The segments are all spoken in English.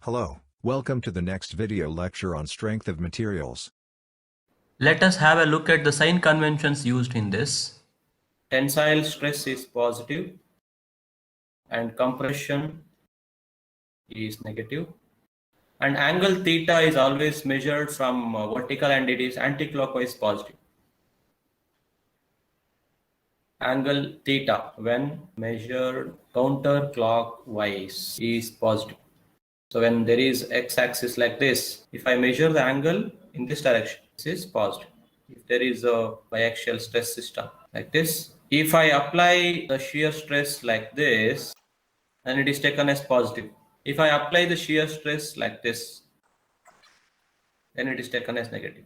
Hello, welcome to the next video lecture on strength of materials. Let us have a look at the sign conventions used in this. Tensile stress is positive and compression is negative, and angle theta is always measured from vertical and it is anticlockwise positive. Angle theta when measured counterclockwise is positive. So when there is x-axis like this, if I measure the angle in this direction, this is positive. If there is a biaxial stress system like this, if I apply the shear stress like this, then it is taken as positive. If I apply the shear stress like this, then it is taken as negative.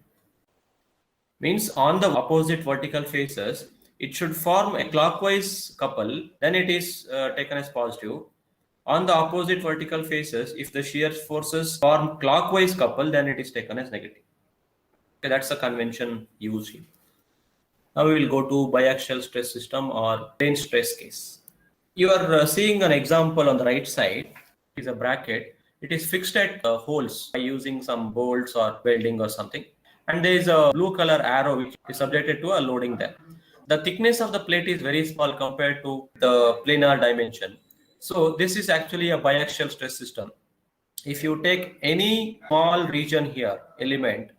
Means on the opposite vertical faces, it should form a clockwise couple, then it is taken as positive. On the opposite vertical faces, if the shear forces form clockwise couple, then it is taken as negative. Okay, that's the convention used here. Now we will go to biaxial stress system or plane stress case. You are seeing an example on the right side. It is a bracket. It is fixed at holes by using some bolts or welding or something. And there is a blue color arrow which is subjected to a loading there. The thickness of the plate is very small compared to the planar dimension. So this is actually a biaxial stress system. If you take any small region here, element,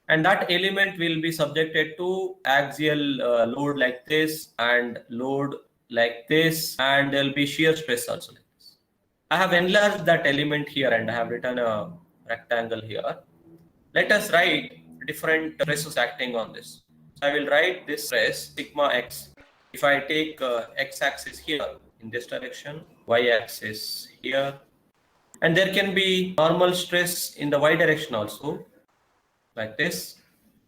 and that element will be subjected to axial load like this and load like this, and there will be shear stress also like this. I have enlarged that element here and I have written a rectangle here. Let us write different stresses acting on this. So I will write this stress sigma x. If I take x-axis here in this direction, y-axis here, and there can be normal stress in the y direction also, like this.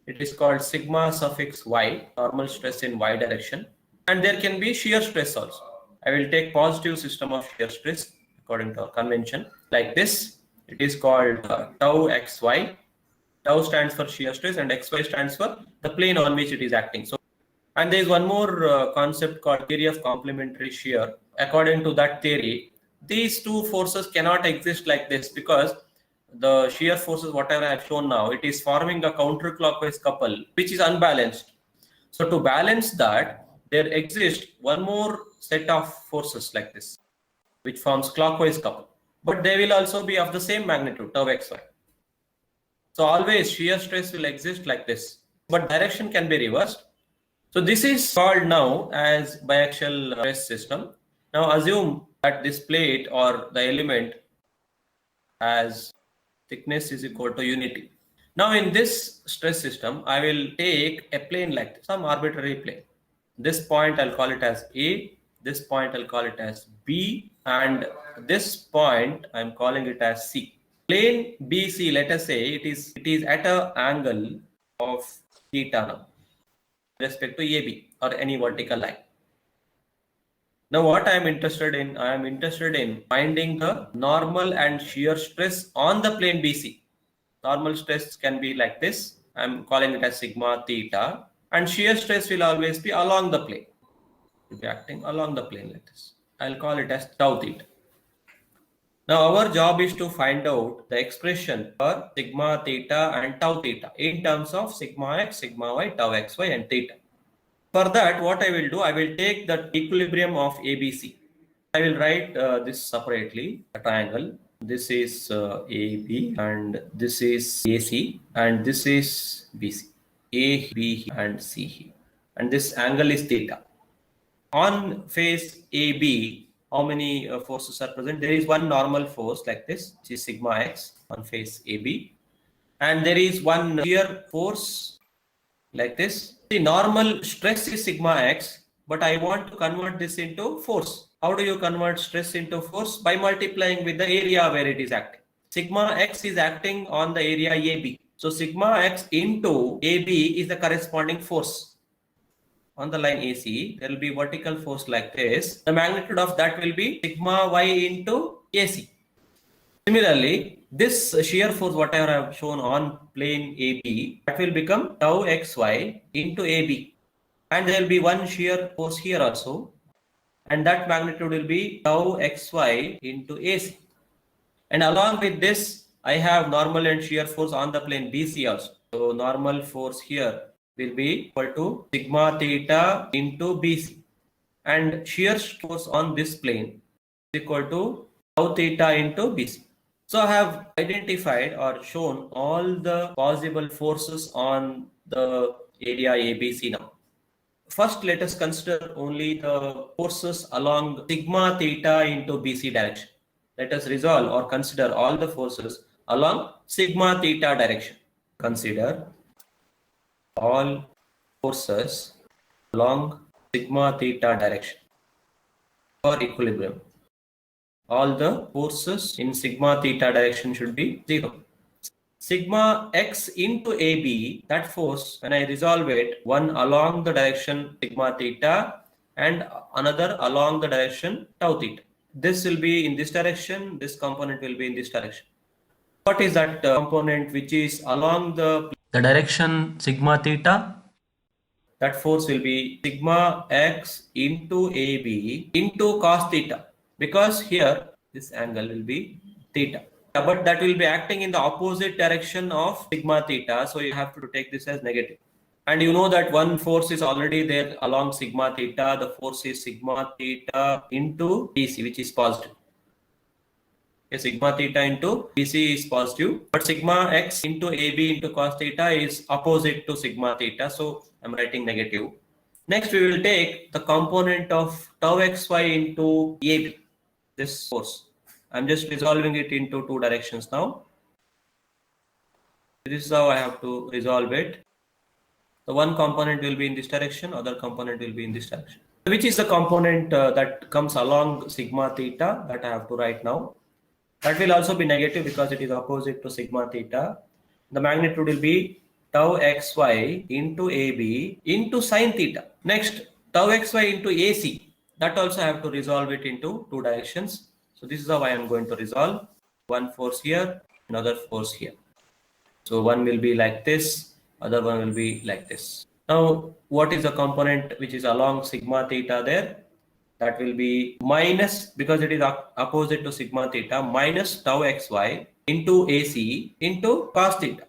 It is called sigma suffix y, normal stress in y direction. And there can be shear stress also. I will take positive system of shear stress according to our convention like this. It is called tau xy. Tau stands for shear stress and xy stands for the plane on which it is acting. So, and there is one more concept called theory of complementary shear. According to that theory, these two forces cannot exist like this because the shear forces, whatever I have shown now, it is forming a counterclockwise couple which is unbalanced. So to balance that, there exists one more set of forces like this which forms clockwise couple, but they will also be of the same magnitude, tau xy. So always shear stress will exist like this, but direction can be reversed. So this is called now as biaxial stress system. Now assume that this plate or the element has thickness is equal to unity. Now in this stress system, I will take a plane like this, some arbitrary plane. This point I'll call it as A, this point I'll call it as B, and this point I'm calling it as C. Plane BC, let us say it is at an angle of theta now, with respect to AB or any vertical line. Now what I am interested in, I am interested in finding the normal and shear stress on the plane BC. Normal stress can be like this. I am calling it as sigma theta, and shear stress will always be along the plane. It will be acting along the plane like this. I'll call it as tau theta. Now our job is to find out the expression for sigma theta and tau theta in terms of sigma x, sigma y, tau xy and theta. For that, what I will do, I will take the equilibrium of ABC. I will write this separately, a triangle. This is AB and this is AC and this is BC. A, B and C here. And this angle is theta. On face AB, how many forces are present? There is one normal force like this, which is sigma x on face AB. And there is one shear force like this. The normal stress is sigma x, but I want to convert this into force. How do you convert stress into force? By multiplying with the area where it is acting. Sigma x is acting on the area AB. So sigma x into AB is the corresponding force. On the line AC, there will be vertical force like this. The magnitude of that will be sigma y into AC. Similarly, this shear force, whatever I have shown on plane AB, that will become tau xy into AB. And there will be one shear force here also. And that magnitude will be tau xy into AC. And along with this, I have normal and shear force on the plane BC also. So normal force here will be equal to sigma theta into BC. And shear force on this plane is equal to tau theta into BC. So I have identified or shown all the possible forces on the area ABC now. First, let us consider only the forces along sigma theta into BC direction. Let us resolve or consider all the forces along sigma theta direction. Consider all forces along sigma theta direction for equilibrium. All the forces in sigma theta direction should be 0. Sigma x into AB, that force, when I resolve it, one along the direction sigma theta and another along the direction tau theta. This will be in this direction, this component will be in this direction. What is that component which is along the direction sigma theta? That force will be sigma x into AB into cos theta, because here this angle will be theta. But that will be acting in the opposite direction of sigma theta, so you have to take this as negative. And you know that one force is already there along sigma theta. The force is sigma theta into BC, which is positive. Okay, sigma theta into BC is positive, but sigma x into AB into cos theta is opposite to sigma theta, so I'm writing negative. Next, we will take the component of tau xy into AB, this force. I'm just resolving it into two directions now. This is how I have to resolve it. The one component will be in this direction, other component will be in this direction. Which is the component that comes along sigma theta that I have to write now? That will also be negative because it is opposite to sigma theta. The magnitude will be tau xy into AB into sine theta. Next, tau xy into AC. That also I have to resolve it into two directions. So this is how I am going to resolve. One force here, another force here. So one will be like this, other one will be like this. Now, what is the component which is along sigma theta there? That will be minus, because it is opposite to sigma theta, minus tau xy into AC into cos theta.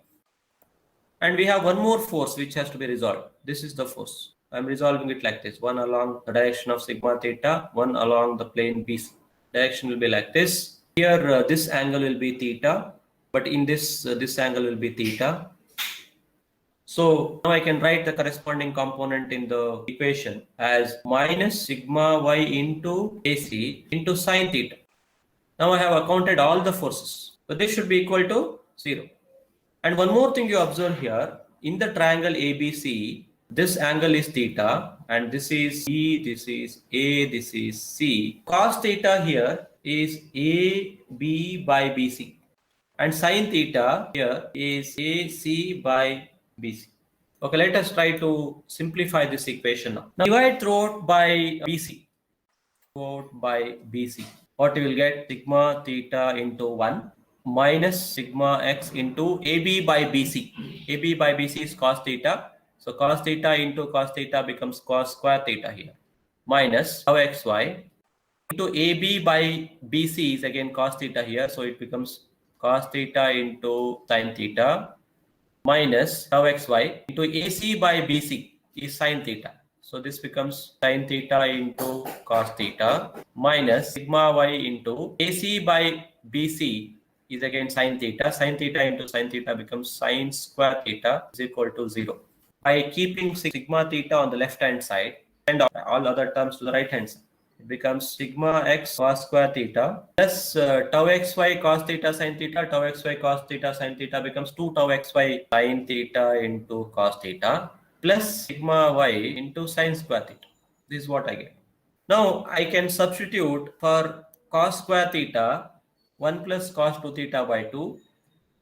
And we have one more force which has to be resolved. This is the force. I'm resolving it like this. One along the direction of sigma theta, one along the plane BC. Direction will be like this. Here this angle will be theta, but in this this angle will be theta. So now I can write the corresponding component in the equation as minus sigma y into AC into sine theta. Now I have accounted all the forces. So this should be equal to 0. And one more thing you observe here, in the triangle ABC, this angle is theta, and this is E, this is A, this is C. Cos theta here is AB by BC. And sine theta here is AC by BC. Okay, let us try to simplify this equation now. Now divide throughout by BC. Throughout by BC. What you will get? Sigma theta into 1 minus sigma x into AB by BC. AB by BC is cos theta. So cos theta into cos theta becomes cos square theta here. Minus tau xy into AB by BC is again cos theta here. So it becomes cos theta into sin theta minus tau xy into AC by BC is sin theta. So this becomes sin theta into cos theta minus sigma y into AC by BC is again sin theta. Sin theta into sin theta becomes sin square theta is equal to 0. By keeping sigma theta on the left hand side and all other terms to the right hand side, it becomes sigma x cos square theta plus tau xy cos theta sin theta. Tau xy cos theta sin theta becomes 2 tau xy sin theta into cos theta plus sigma y into sin square theta. This is what I get. Now I can substitute for cos square theta 1 plus cos 2 theta by 2,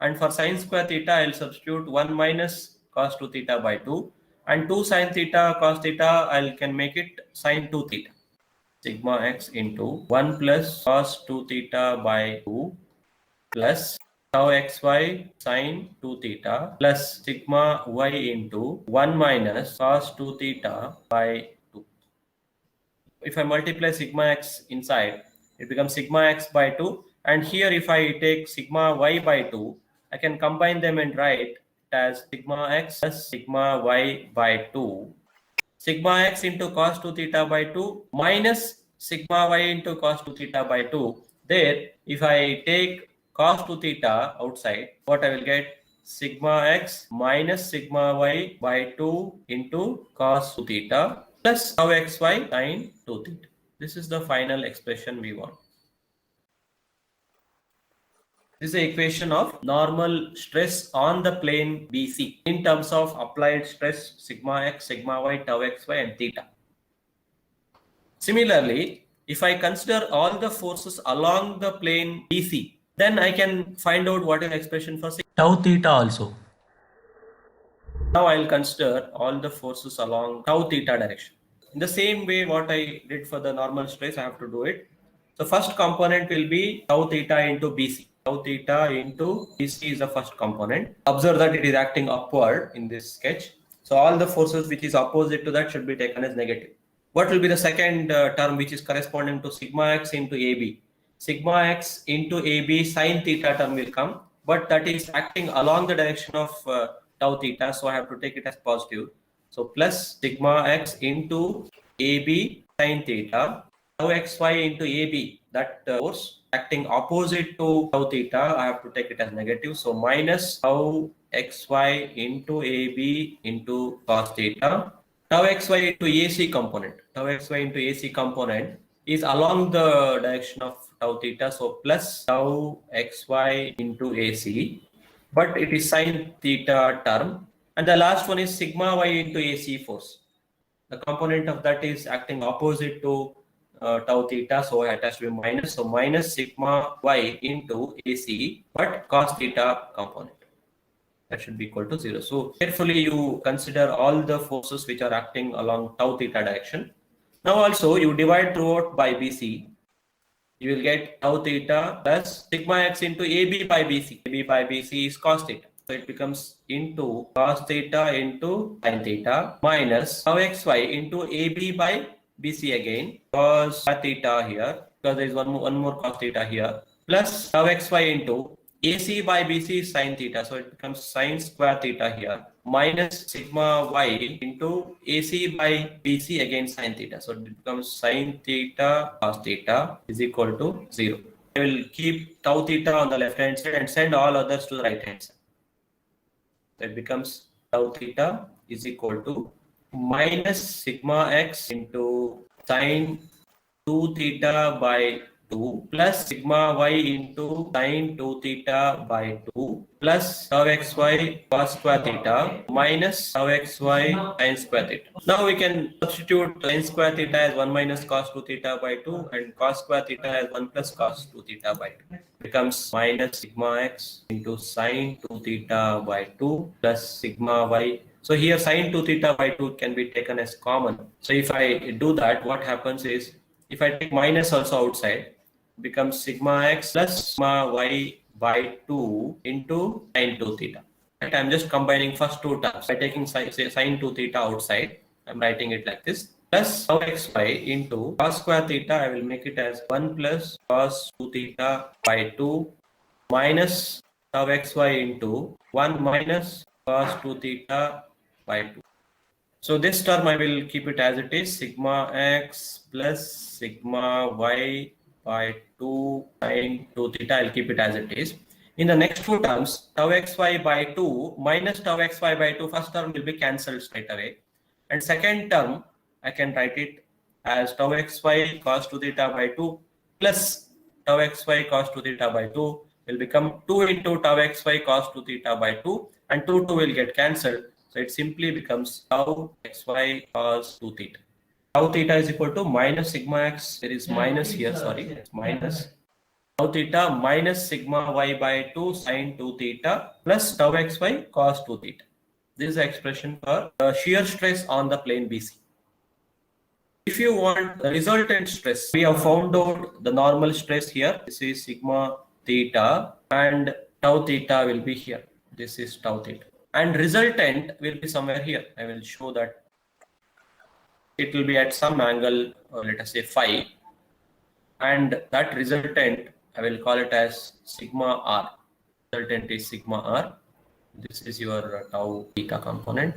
and for sin square theta I'll substitute 1 minus cos 2 theta by 2, and 2 sin theta cos theta I can make it sin 2 theta. Sigma x into 1 plus cos 2 theta by 2 plus tau xy sin 2 theta plus sigma y into 1 minus cos 2 theta by 2. If I multiply sigma x inside, it becomes sigma x by 2 And here if I take sigma y by 2, I can combine them and write it as sigma x plus sigma y by 2. Sigma x into cos 2 theta by 2 minus sigma y into cos 2 theta by 2. There, if I take cos 2 theta outside, what I will get? Sigma x minus sigma y by 2 into cos 2 theta plus tau xy sin 2 theta. This is the final expression we want. This is the equation of normal stress on the plane BC in terms of applied stress sigma x, sigma y, tau xy and theta. Similarly, if I consider all the forces along the plane BC, then I can find out what is the expression for Tau theta also. Now I'll consider all the forces along tau theta direction. In the same way what I did for the normal stress, I have to do it. So first component will be tau theta into BC. Tau theta into BC is the first component. Observe that it is acting upward in this sketch. So all the forces which is opposite to that should be taken as negative. What will be the second term which is corresponding to sigma x into AB? Sigma x into AB sin theta term will come, but that is acting along the direction of tau theta, so I have to take it as positive. So plus sigma x into AB sin theta, tau xy into AB, that force acting opposite to tau theta, I have to take it as negative. So minus tau xy into AB into cos theta. Tau xy into AC component. Tau xy into AC component is along the direction of tau theta. So plus tau xy into AC. But it is sin theta term. And the last one is sigma y into AC force. The component of that is acting opposite to tau theta, so it has to be minus. So minus sigma y into AC, but cos theta component. That should be equal to 0. So carefully you consider all the forces which are acting along tau theta direction. Now also you divide throughout by BC. You will get tau theta plus sigma x into AB by BC. AB by BC is cos theta. So it becomes into cos theta into sin theta minus tau xy into AB by BC again, cos theta here, because there is one more cos theta here, plus tau xy into AC by BC is sin theta, so it becomes sin square theta here, minus sigma y into AC by BC again sin theta, so it becomes sin theta cos theta is equal to 0. I will keep tau theta on the left hand side and send all others to the right hand side. So it becomes tau theta is equal to minus sigma x into sin 2 theta by 2 plus sigma y into sin 2 theta by 2 plus tau xy cos square theta minus tau xy sin square theta. Now we can substitute sin square theta as 1 minus cos 2 theta by 2 and cos square theta as 1 plus cos 2 theta by 2. Becomes minus sigma x into sin 2 theta by 2 plus sigma y. So here sin 2 theta by 2 can be taken as common. So if I do that, what happens is, if I take minus also outside, becomes sigma x plus sigma y by 2 into sin 2 theta. Right? I'm just combining first two terms. By taking sin 2 theta outside, I'm writing it like this. Plus tau xy into cos square theta, I will make it as 1 plus cos 2 theta by 2 minus tau xy into 1 minus cos 2 theta by 2. So this term I will keep it as it is, sigma x plus sigma y by 2 sin 2 theta, I'll keep it as it is. In the next two terms, tau xy by 2 minus tau xy by 2, first term will be cancelled straight away. And second term, I can write it as tau xy cos 2 theta by 2 plus tau xy cos 2 theta by 2 will become 2 into tau xy cos 2 theta by 2, and 2 will get cancelled. So it simply becomes tau xy cos 2 theta. Tau theta is equal to minus sigma x, there is minus here, sorry, it's minus tau theta minus sigma y by 2 sin 2 theta plus tau xy cos 2 theta. This is the expression for shear stress on the plane BC. If you want the resultant stress, we have found out the normal stress here. This is sigma theta and tau theta will be here. This is tau theta. And resultant will be somewhere here. I will show that it will be at some angle, let us say phi, and that resultant I will call it as sigma r. Resultant is sigma r. This is your tau theta component.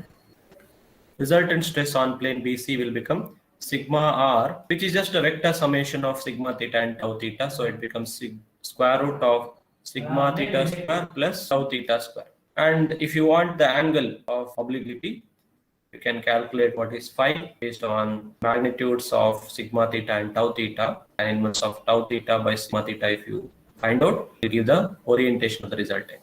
Resultant stress on plane BC will become sigma r, which is just a vector summation of sigma theta and tau theta. So it becomes square root of sigma theta square plus tau theta square. And if you want the angle of obliquity, you can calculate what is phi based on magnitudes of sigma theta and tau theta, and inverse of tau theta by sigma theta. If you find out, you give the orientation of the resultant.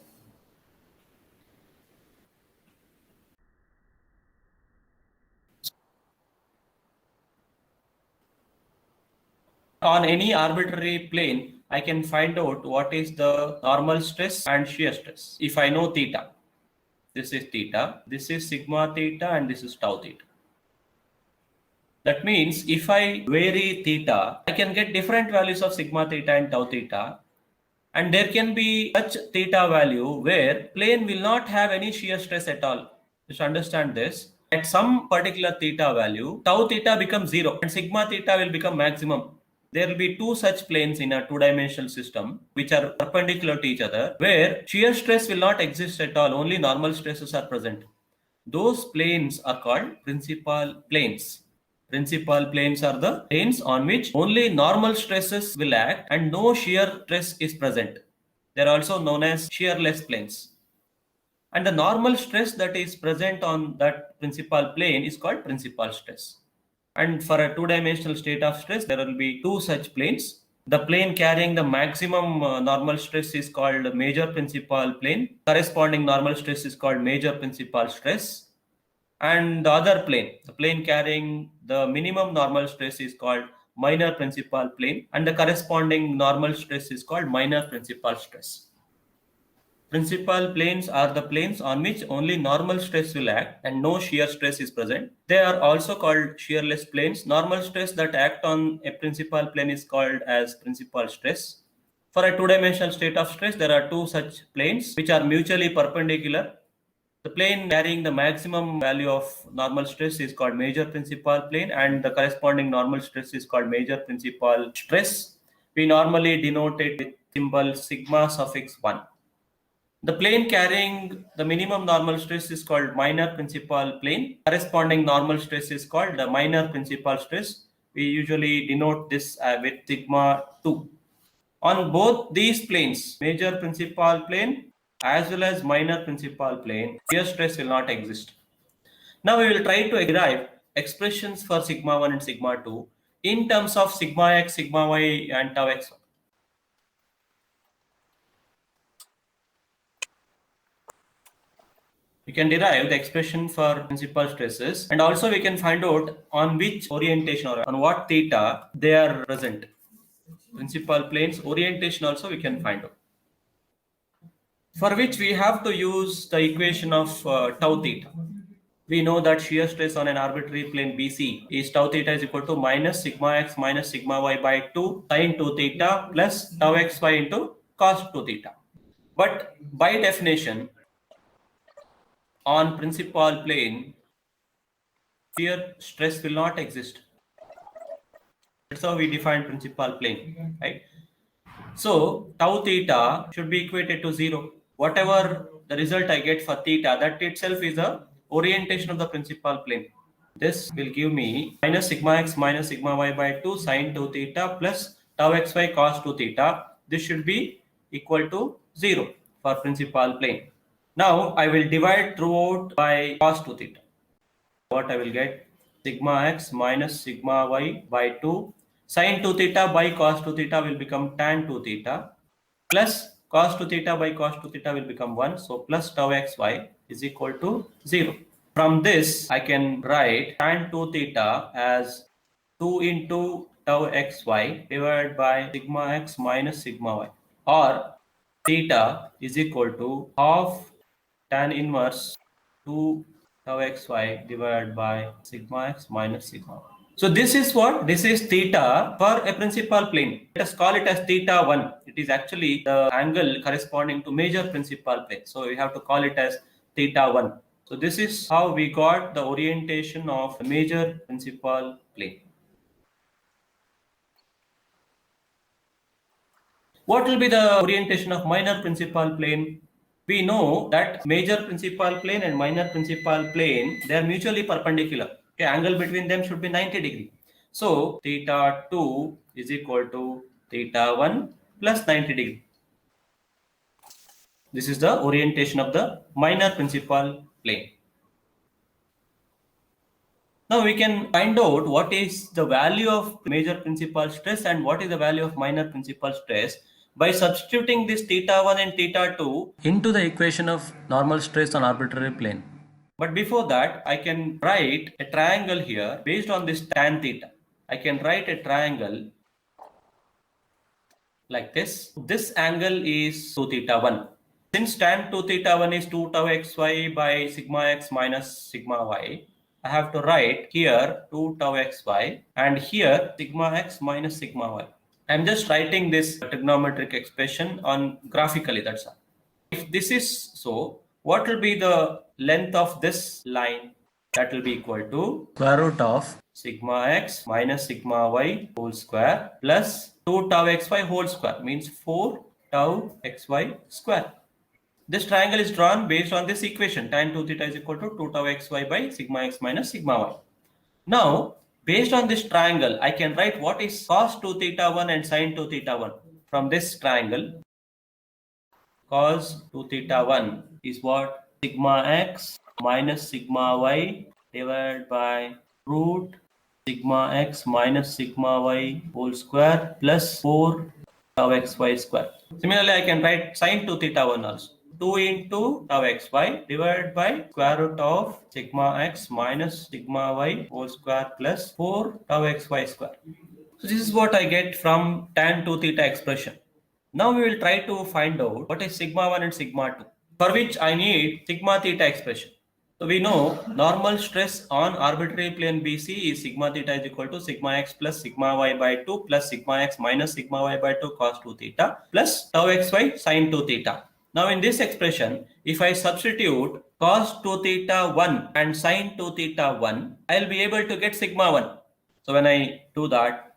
On any arbitrary plane, I can find out what is the normal stress and shear stress. If I know theta, this is theta, this is sigma theta, and this is tau theta. That means if I vary theta, I can get different values of sigma theta and tau theta. And there can be such theta value where plane will not have any shear stress at all. Just understand this. At some particular theta value, tau theta becomes 0 and sigma theta will become maximum. There will be two such planes in a two-dimensional system which are perpendicular to each other, where shear stress will not exist at all, only normal stresses are present. Those planes are called principal planes. Principal planes are the planes on which only normal stresses will act and no shear stress is present. They are also known as shearless planes. And the normal stress that is present on that principal plane is called principal stress. And for a two-dimensional state of stress, there will be two such planes. The plane carrying the maximum normal stress is called major principal plane. Corresponding normal stress is called major principal stress. And the other plane, the plane carrying the minimum normal stress, is called minor principal plane, and the corresponding normal stress is called minor principal stress. Principal planes are the planes on which only normal stress will act and no shear stress is present. They are also called shearless planes. Normal stress that act on a principal plane is called as principal stress. For a two-dimensional state of stress, there are two such planes which are mutually perpendicular. The plane carrying the maximum value of normal stress is called major principal plane, and the corresponding normal stress is called major principal stress. We normally denote it with symbol sigma suffix 1. The plane carrying the minimum normal stress is called minor principal plane. Corresponding normal stress is called the minor principal stress. We usually denote this with sigma 2. On both these planes, major principal plane as well as minor principal plane, shear stress will not exist. Now we will try to derive expressions for sigma 1 and sigma 2 in terms of sigma x, sigma y, and tau x. We can derive the expression for principal stresses, and also we can find out on which orientation or on what theta they are present. Principal planes orientation also we can find out, for which we have to use the equation of tau theta. We know that shear stress on an arbitrary plane BC is tau theta is equal to minus sigma x minus sigma y by 2 sine 2 theta plus tau xy into cos 2 theta. But by definition, on principal plane, shear stress will not exist. That's how we define principal plane, right? So tau theta should be equated to 0. Whatever the result I get for theta, that itself is the orientation of the principal plane. This will give me minus sigma x minus sigma y by 2 sine 2 theta plus tau xy cos 2 theta. This should be equal to 0 for principal plane. Now I will divide throughout by cos 2 theta. What I will get? Sigma x minus sigma y by 2 sin 2 theta by cos 2 theta will become tan 2 theta plus cos 2 theta by cos 2 theta will become 1. So plus tau xy is equal to 0. From this, I can write tan 2 theta as 2 into tau xy divided by sigma x minus sigma y, or theta is equal to half tan inverse 2 tau xy divided by sigma x minus sigma y. So this is what? This is theta for a principal plane. Let us call it as theta 1. It is actually the angle corresponding to major principal plane. So we have to call it as theta 1. So this is how we got the orientation of the major principal plane. What will be the orientation of minor principal plane? We know that major principal plane and minor principal plane, they are mutually perpendicular. Okay, angle between them should be 90 degree. So theta 2 is equal to theta 1 plus 90 degree. This is the orientation of the minor principal plane. Now we can find out what is the value of major principal stress and what is the value of minor principal stress by substituting this theta 1 and theta 2 into the equation of normal stress on arbitrary plane. But before that, I can write a triangle here based on this tan theta. I can write a triangle like this. This angle is 2 theta 1. Since tan 2 theta 1 is 2 tau xy by sigma x minus sigma y, I have to write here 2 tau xy and here sigma x minus sigma y. I'm just writing this trigonometric expression on graphically, that's all. If this is so, what will be the length of this line? That will be equal to Square root of sigma x minus sigma y whole square plus 2 tau xy whole square, means 4 tau xy square. This triangle is drawn based on this equation. Tan 2 theta is equal to 2 tau xy by sigma x minus sigma y. Now, based on this triangle, I can write what is cos 2 theta 1 and sin 2 theta 1 from this triangle. Cos 2 theta 1 is what? Sigma x minus sigma y divided by root sigma x minus sigma y whole square plus 4 tau xy square. Similarly, I can write sin 2 theta 1 also. 2 into tau xy divided by square root of sigma x minus sigma y whole square plus 4 tau xy square. So this is what I get from tan 2 theta expression. Now we will try to find out what is sigma 1 and sigma 2, for which I need sigma theta expression. So we know normal stress on arbitrary plane BC is sigma theta is equal to sigma x plus sigma y by 2 plus sigma x minus sigma y by 2 cos 2 theta plus tau xy sin 2 theta. Now in this expression, if I substitute cos 2 theta 1 and sin 2 theta 1, I will be able to get sigma 1. So when I do that,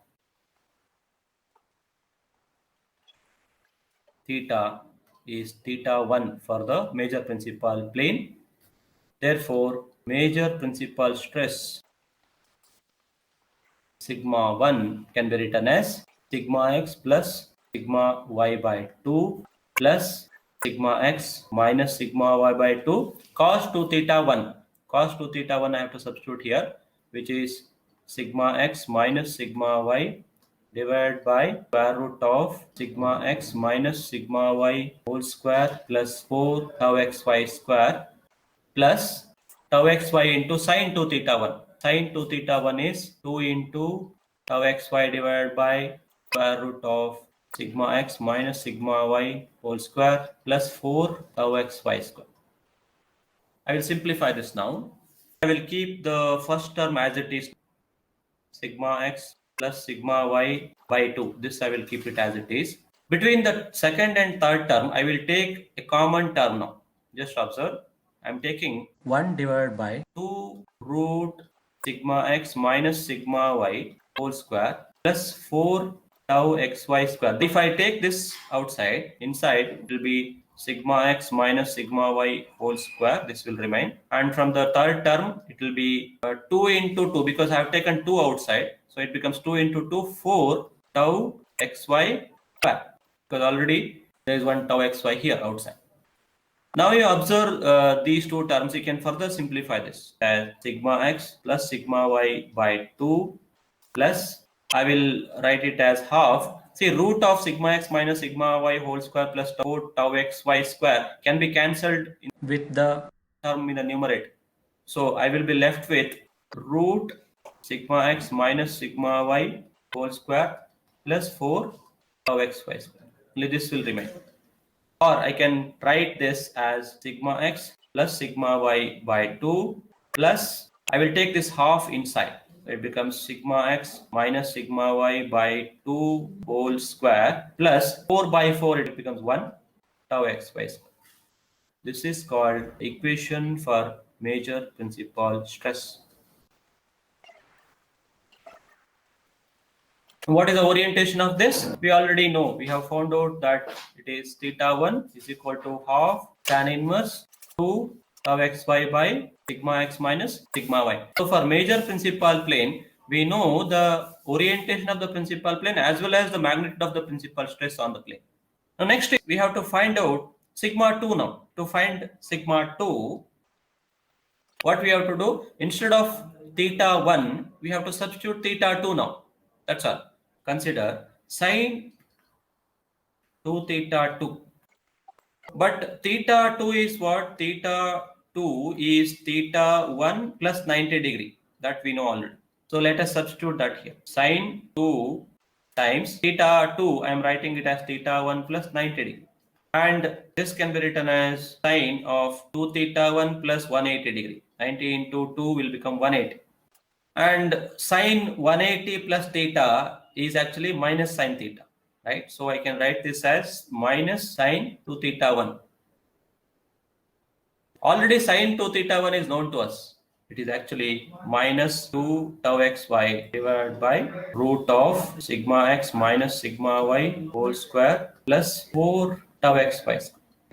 theta is theta 1 for the major principal plane. Therefore, major principal stress sigma 1 can be written as sigma x plus sigma y by 2 plus sigma x minus sigma y by 2 cos 2 theta 1. Cos 2 theta 1 I have to substitute here, which is sigma x minus sigma y divided by square root of sigma x minus sigma y whole square plus 4 tau xy square plus tau xy into sin 2 theta 1. Sin 2 theta 1 is 2 into tau xy divided by square root of sigma x minus sigma y whole square plus 4 tau xy square. I will simplify this now. I will keep the first term as it is, sigma x plus sigma y by 2. This I will keep it as it is. Between the second and third term, I will take a common term now. Just observe. I am taking 1 divided by 2 root sigma x minus sigma y whole square plus 4 tau xy square. If I take this outside, inside it will be sigma x minus sigma y whole square. This will remain. And from the third term, it will be 2 into 2 because I have taken 2 outside. So it becomes 2 into 2, 4 tau xy square. Because already there is one tau xy here outside. Now you observe these two terms, you can further simplify this as sigma x plus sigma y by 2 plus, I will write it as half. See, root of sigma x minus sigma y whole square plus tau xy square can be cancelled with the term in the numerator. So I will be left with root sigma x minus sigma y whole square plus 4 tau xy square. Only this will remain. Or I can write this as sigma x plus sigma y by 2 plus, I will take this half inside. So it becomes sigma x minus sigma y by 2 whole square plus 4 by 4, it becomes 1 tau xy square. This is called equation for major principal stress. What is the orientation of this? We already know. We have found out that it is theta 1 is equal to half tan inverse 2 tau xy by sigma x minus sigma y. So for major principal plane, we know the orientation of the principal plane as well as the magnitude of the principal stress on the plane. Now next we have to find out sigma 2 now. To find sigma 2, what we have to do, instead of theta 1, we have to substitute theta 2 now. That's all. Consider sine 2 theta 2. But theta 2 is what? Theta 2 is theta 1 plus 90 degree. That we know already. So let us substitute that here. Sine 2 times theta 2, I am writing it as theta 1 plus 90 degree. And this can be written as sine of 2 theta 1 plus 180 degree. 90 into 2 will become 180. And sine 180 plus theta is actually minus sine theta, right? So I can write this as minus sine 2 theta 1. Already sine 2 theta 1 is known to us. It is actually minus 2 tau xy divided by root of sigma x minus sigma y whole square plus 4 tau xy.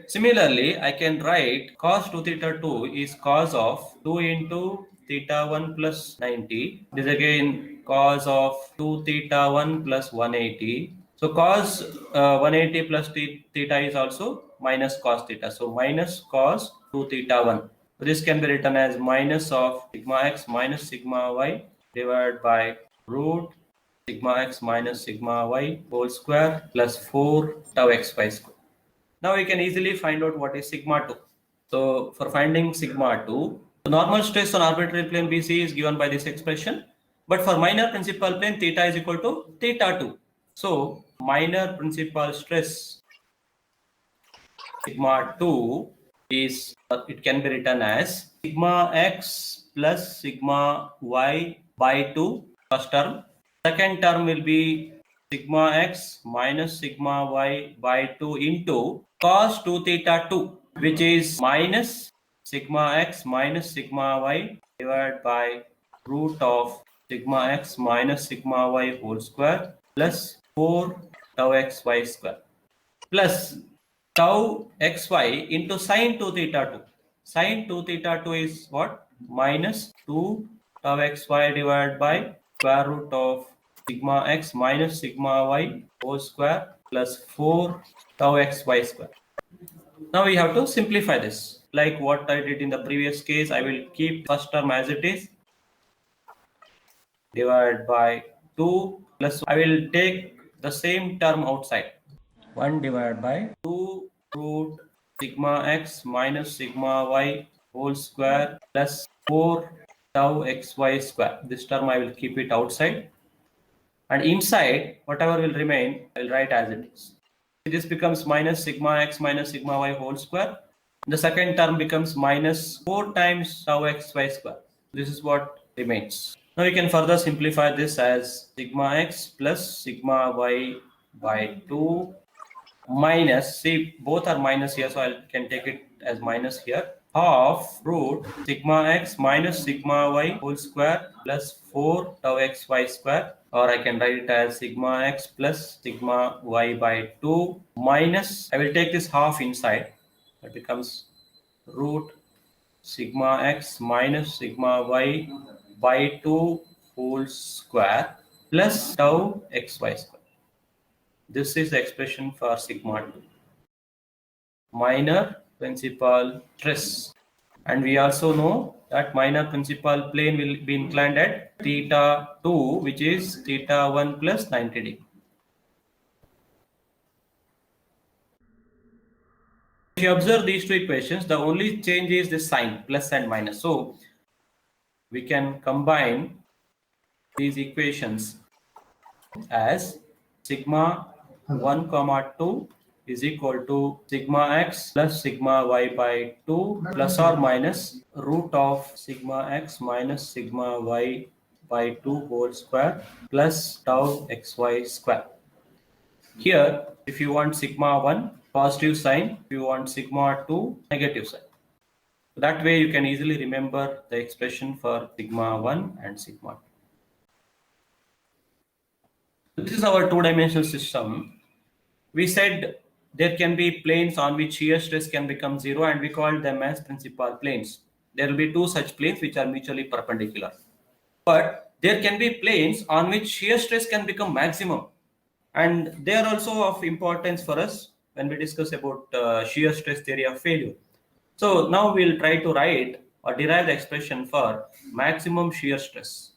Similarly, I can write cos 2 theta 2 is cos of 2 into theta 1 plus 90. This again cos of 2 theta 1 plus 180. So cos 180 plus theta is also minus cos theta. So minus cos 2 theta 1. So this can be written as minus of sigma x minus sigma y divided by root sigma x minus sigma y whole square plus 4 tau xy square. Now we can easily find out what is sigma 2. So for finding sigma 2, the normal stress on arbitrary plane BC is given by this expression. But for minor principal plane, theta is equal to theta 2. So minor principal stress sigma 2 is, it can be written as sigma x plus sigma y by 2 first term. Second term will be sigma x minus sigma y by 2 into cos 2 theta 2, which is minus sigma x minus sigma y divided by root of sigma x minus sigma y whole square plus 4 tau xy square plus tau xy into sine 2 theta 2. Sine 2 theta 2 is what? Minus 2 tau xy divided by square root of sigma x minus sigma y whole square plus 4 tau xy square. Now we have to simplify this. Like what I did in the previous case, I will keep first term as it is divided by 2 plus I will take the same term outside. 1 divided by 2 root sigma x minus sigma y whole square plus 4 tau xy square. This term I will keep it outside. And inside, whatever will remain, I will write as it is. This becomes minus sigma x minus sigma y whole square. The second term becomes minus 4 times tau xy square. This is what remains. Now you can further simplify this as sigma x plus sigma y by 2 minus, see both are minus here, so I can take it as minus here, half root sigma x minus sigma y whole square plus 4 tau xy square, or I can write it as sigma x plus sigma y by 2 minus, I will take this half inside, that becomes root sigma x minus sigma y by 2 whole square plus tau xy square. This is the expression for sigma 2. Minor principal stress. And we also know that minor principal plane will be inclined at theta 2, which is theta 1 plus 90 degree. If you observe these two equations, the only change is the sign, plus and minus. So we can combine these equations as sigma 1 comma 2 is equal to sigma x plus sigma y by 2 plus or minus root of sigma x minus sigma y by 2 whole square plus tau xy square. Here, if you want sigma 1 positive sign, if you want sigma 2 negative sign. That way you can easily remember the expression for sigma 1 and sigma 2. This is our two-dimensional system. We said there can be planes on which shear stress can become zero, and we call them as principal planes. There will be two such planes which are mutually perpendicular. But there can be planes on which shear stress can become maximum, and they are also of importance for us when we discuss about shear stress theory of failure. So now we'll try to write or derive the expression for maximum shear stress.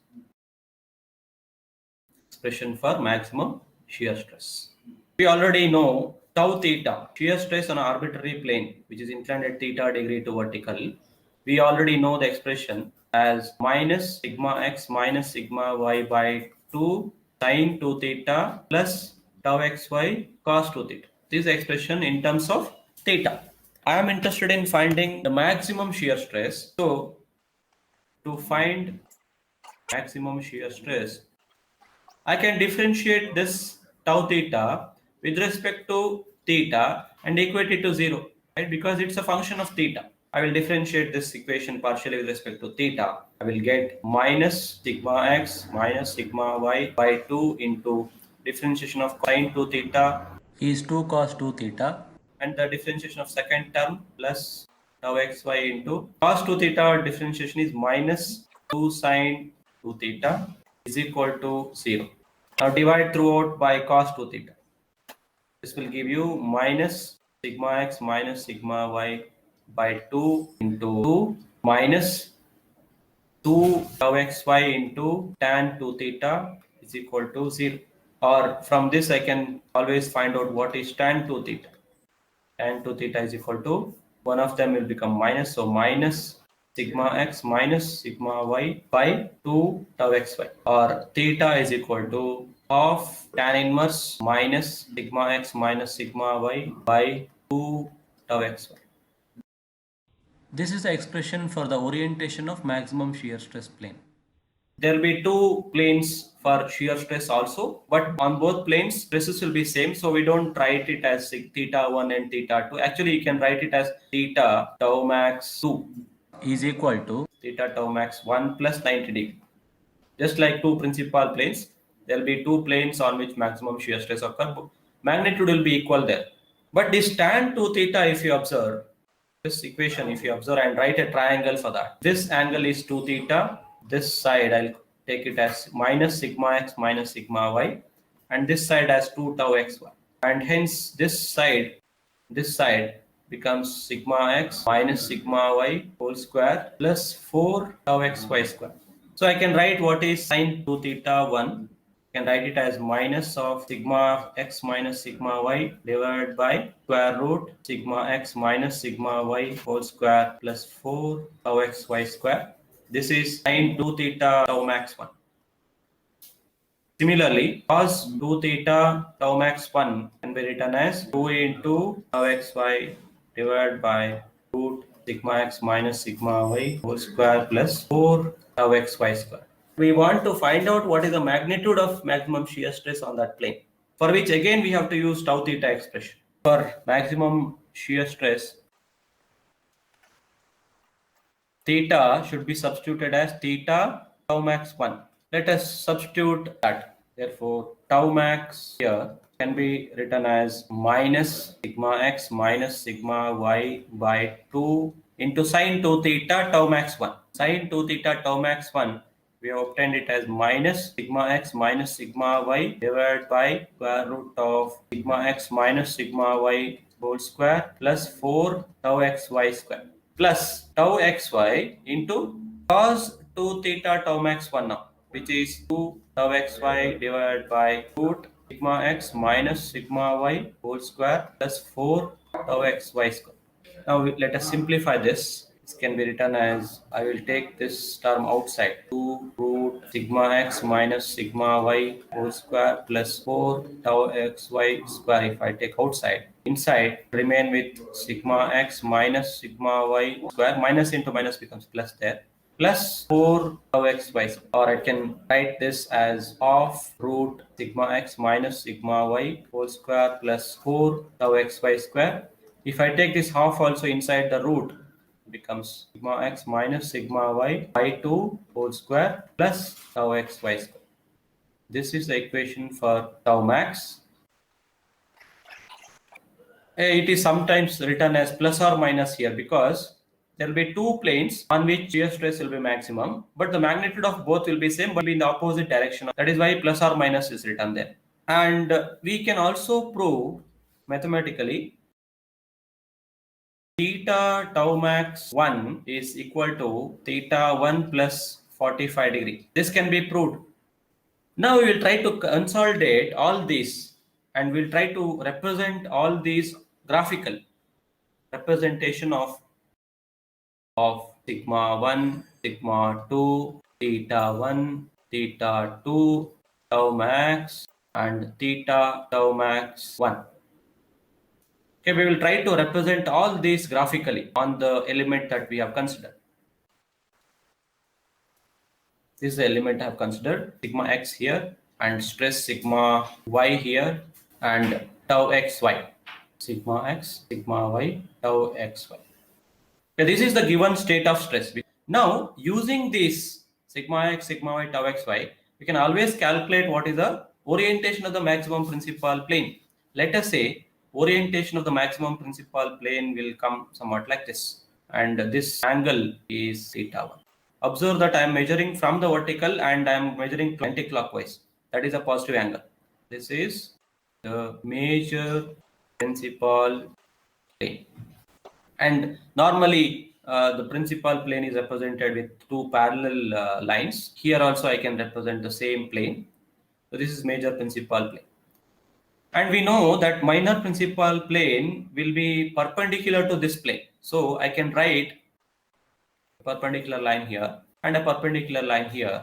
Expression for maximum shear stress. We already know tau theta, shear stress on an arbitrary plane, which is inclined at theta degree to vertical. We already know the expression as minus sigma x minus sigma y by 2 sine 2 theta plus tau xy cos 2 theta. This is the expression in terms of theta. I am interested in finding the maximum shear stress. So to find maximum shear stress, I can differentiate this tau theta with respect to theta and equate it to 0, right? Because it's a function of theta. I will differentiate this equation partially with respect to theta. I will get minus sigma x minus sigma y by 2 into differentiation of sine 2 theta is 2 cos 2 theta. And the differentiation of second term plus tau xy into cos 2 theta differentiation is minus 2 sine 2 theta is equal to 0. Now divide throughout by cos 2 theta. This will give you minus sigma x minus sigma y by 2 into 2 minus 2 tau xy into tan 2 theta is equal to 0. Or from this I can always find out what is tan 2 theta. Tan 2 theta is equal to, one of them will become minus, so minus sigma x minus sigma y by 2 tau xy, or theta is equal to half tan inverse minus sigma x minus sigma y by 2 tau xy. This is the expression for the orientation of maximum shear stress plane. There will be two planes for shear stress also, but on both planes stresses will be same, so we don't write it as theta 1 and theta 2. Actually you can write it as theta tau max 2 is equal to theta tau max 1 plus 90 degree. Just like two principal planes, there will be two planes on which maximum shear stress occurs. Magnitude will be equal there. But this tan 2 theta, if you observe this equation, if you observe and write a triangle for that, this angle is 2 theta. This side I'll take it as minus sigma x minus sigma y, and this side as 2 tau xy, and hence this side becomes sigma x minus sigma y whole square plus 4 tau xy square. So I can write what is sine 2 theta 1. I can write it as minus of sigma x minus sigma y divided by square root sigma x minus sigma y whole square plus 4 tau xy square. This is sine 2 theta tau max 1. Similarly, cos 2 theta tau max 1 can be written as 2 into tau xy divided by root sigma x minus sigma y whole square plus 4 tau xy square. We want to find out what is the magnitude of maximum shear stress on that plane, for which again we have to use tau theta expression. For maximum shear stress, theta should be substituted as theta tau max 1. Let us substitute that. Therefore, tau max here can be written as minus sigma x minus sigma y by 2 into sine 2 theta tau max 1. Sine 2 theta tau max 1, we have obtained it as minus sigma x minus sigma y divided by square root of sigma x minus sigma y whole square plus 4 tau xy square plus tau xy into cos 2 theta tau max 1 now, which is 2 tau xy divided by root sigma x minus sigma y whole square plus 4 tau xy square. Now let us simplify this. This can be written as, I will take this term outside, 2 root sigma x minus sigma y whole square plus 4 tau xy square if I take outside. Inside remain with sigma x minus sigma y square, minus into minus becomes plus there, plus 4 tau xy square. Or I can write this as half root sigma x minus sigma y whole square plus 4 tau xy square. If I take this half also inside the root, becomes sigma x minus sigma y by 2 whole square plus tau xy square. This is the equation for tau max. It is sometimes written as plus or minus here because there will be two planes on which shear stress will be maximum, but the magnitude of both will be same but in the opposite direction. That is why plus or minus is written there. And we can also prove mathematically theta tau max 1 is equal to theta 1 plus 45 degree. This can be proved. Now we will try to consolidate all these and we'll try to represent all these graphical representation of sigma 1, sigma 2, theta 1, theta 2, tau max and theta tau max 1. Okay, we will try to represent all these graphically on the element that we have considered. This is the element I have considered, sigma x here and stress sigma y here and tau xy, sigma x, sigma y, tau xy. Okay, this is the given state of stress. Now using this sigma x, sigma y, tau xy, we can always calculate what is the orientation of the maximum principal plane. Let us say orientation of the maximum principal plane will come somewhat like this, and this angle is theta 1. Observe that I am measuring from the vertical and I am measuring anti-clockwise. That is a positive angle. This is the major principal plane. And normally the principal plane is represented with two parallel lines. Here also I can represent the same plane. So this is major principal plane. And we know that minor principal plane will be perpendicular to this plane. So I can write a perpendicular line here and a perpendicular line here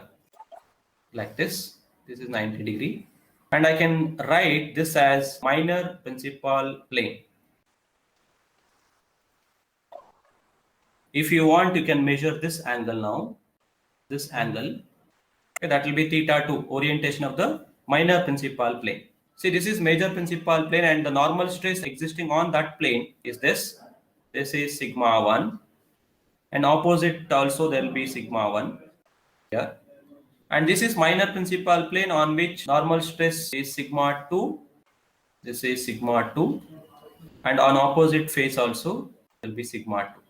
like this. This is 90 degree. And I can write this as minor principal plane. If you want, you can measure this angle now. This angle, okay, that will be theta 2, orientation of the minor principal plane. See, this is major principal plane and the normal stress existing on that plane is this. This is sigma 1 and opposite also there will be sigma 1 here. And this is minor principal plane on which normal stress is sigma 2. This is sigma 2 and on opposite face also there will be sigma 2.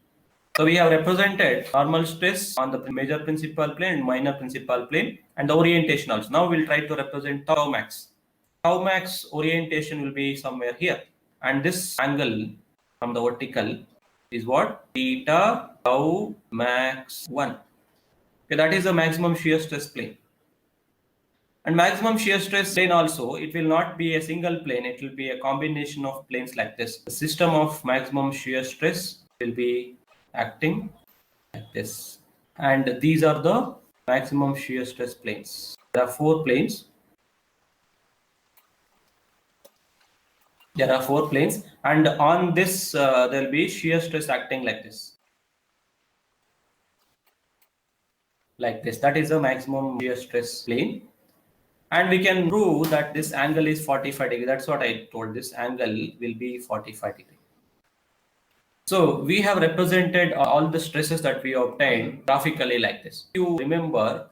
So we have represented normal stress on the major principal plane and minor principal plane and the orientation also. Now we'll try to represent tau max. Tau max orientation will be somewhere here. And this angle from the vertical is what? Theta tau max 1. Okay, that is the maximum shear stress plane. And maximum shear stress plane also, it will not be a single plane. It will be a combination of planes like this. The system of maximum shear stress will be acting like this, and these are the maximum shear stress planes. There are 4 planes. There are 4 planes, and on this there will be shear stress acting like this. Like this. That is the maximum shear stress plane. And we can prove that this angle is 45 degree. That's what I told. This angle will be 45 degree. So we have represented all the stresses that we obtained graphically like this. You remember,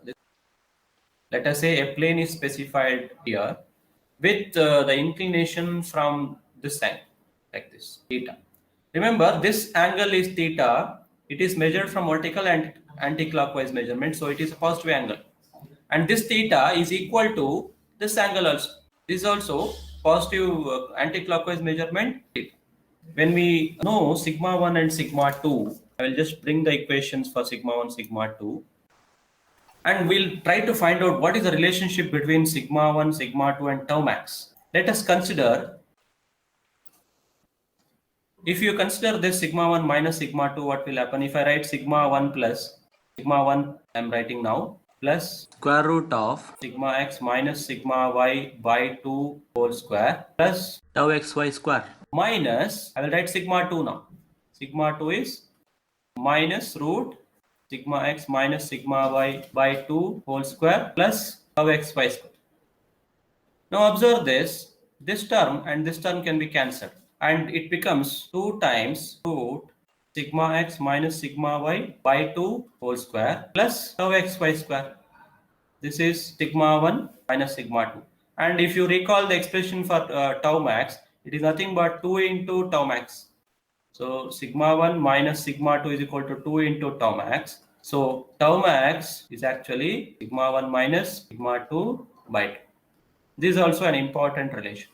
let us say a plane is specified here with the inclination from this angle, like this, theta. Remember, this angle is theta. It is measured from vertical and anti-clockwise measurement, so it is a positive angle. And this theta is equal to this angle also. This is also positive anti-clockwise measurement theta. When we know sigma 1 and sigma 2, I will just bring the equations for sigma 1, sigma 2. And we'll try to find out what is the relationship between sigma 1, sigma 2 and tau max. Let us consider, if you consider this sigma 1 minus sigma 2, what will happen? If I write sigma 1 plus sigma 1, I'm writing now, plus Square root of sigma x minus sigma y by 2 whole square plus tau xy square. Minus, I will write sigma 2 now. Sigma 2 is minus root sigma x minus sigma y by 2 whole square plus tau xy square. Now observe this term and this term can be cancelled and it becomes 2 times root sigma x minus sigma y by 2 whole square plus tau xy square. This is sigma 1 minus sigma 2. And if you recall the expression for tau max, it is nothing but 2 into tau max. So sigma 1 minus sigma 2 is equal to 2 into tau max. So tau max is actually sigma 1 minus sigma 2 by 2. This is also an important relation.